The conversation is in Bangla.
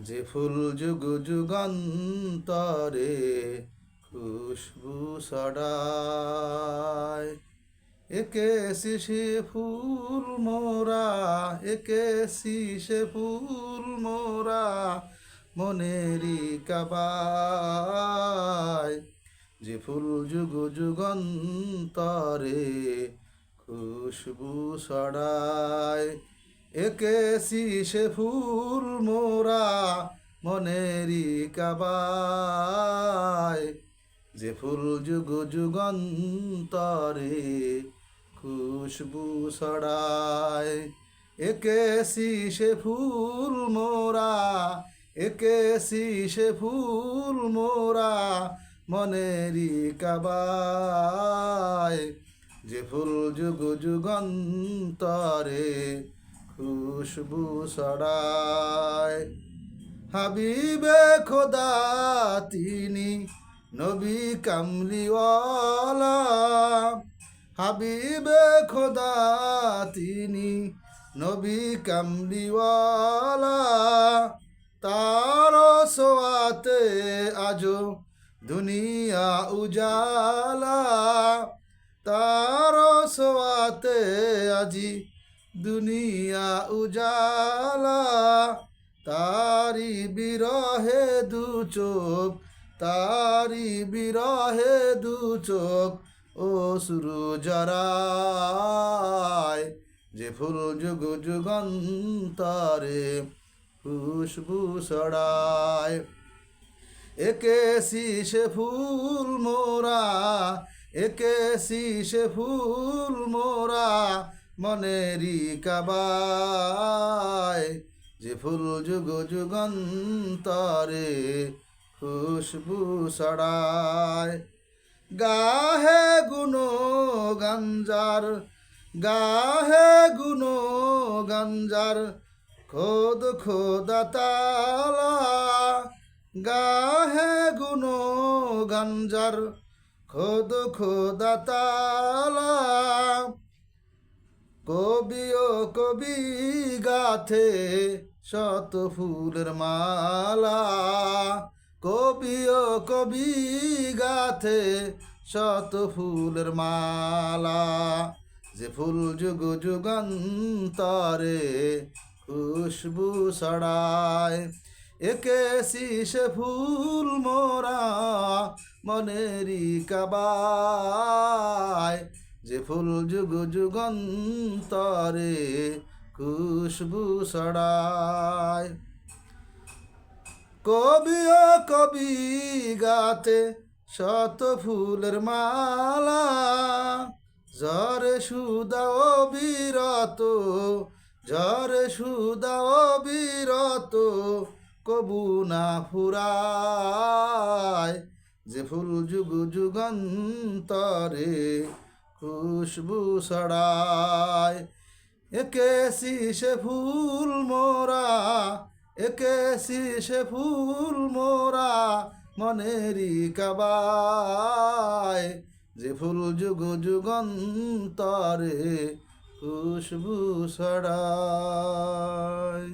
যে ফুল যুগ যুগান্তরে খুশবু ছড়ায়, একে সে ফুল মোরা, একে সে ফুল মোরা মনেরি কাবায়। যে ফুল যুগ যুগান্তরে খুশবু ছড়ায়, একে সে ফুল মোরা মনেরি কাবায়। যে ফুল যুগ যুগান্তরে খুশবু ছড়ায়, একে সে ফুল মোরা, একে সে ফুল মোরা মনেরি কাবায়। যে ফুল যুগ যুগান্তরে খুশবু ছড়ায়। হাবিবে খোদা তিনি নবী কামলিওয়ালা, হাবিবে খোদা তিনি নবী কামলিওয়ালা। তার সোয়াতে আজো দুনিয়া উজালা, তার সোয়াতে আজি দুনিয়া উজালা। তারি বিরহে দু চোখ, তারি বিরহে দু চোখ অশ্রু জরায়। যে ফুল যুগ যুগান্তরে খুশবু ছড়ায়, একে সে ফুল মোরা, একে সে ফুল মোরা মনেরি কাবায়। যে ফুল যুগ যুগান্তরে খুশবু ছড়ায়। গাহে গুনো গঞ্জার, গাহে গুনো গঞ্জার খোদ খোদা তালা। গাহে গুনো গঞ্জার খোদ খোদা তালা। কবি ও কবি গাথে শত ফুলের মালা, কবি ও কবি গাথে শত ফুলের মালা। যে ফুল যুগ যুগান্তরে খুশবু ছড়ায়, একে সে ফুল মোরা মনেরি কাবায়। যে ফুল যুগ যুগান্তরে খুশবু ছড়ায়। কবি ও কবি গাতে শত ফুলের মালা, ঝরে সুদা অবিরত, ঝরে সুদা অবিরত কবু না ফুরায়। যে ফুল যুগ যুগান্তরে খুশবু ছড়ায়, একে সে ফুল মোরা, একে সে ফুল মোরা মনেরি কাবায়। যে ফুল যুগ যুগান্তরে খুশবু ছড়ায়।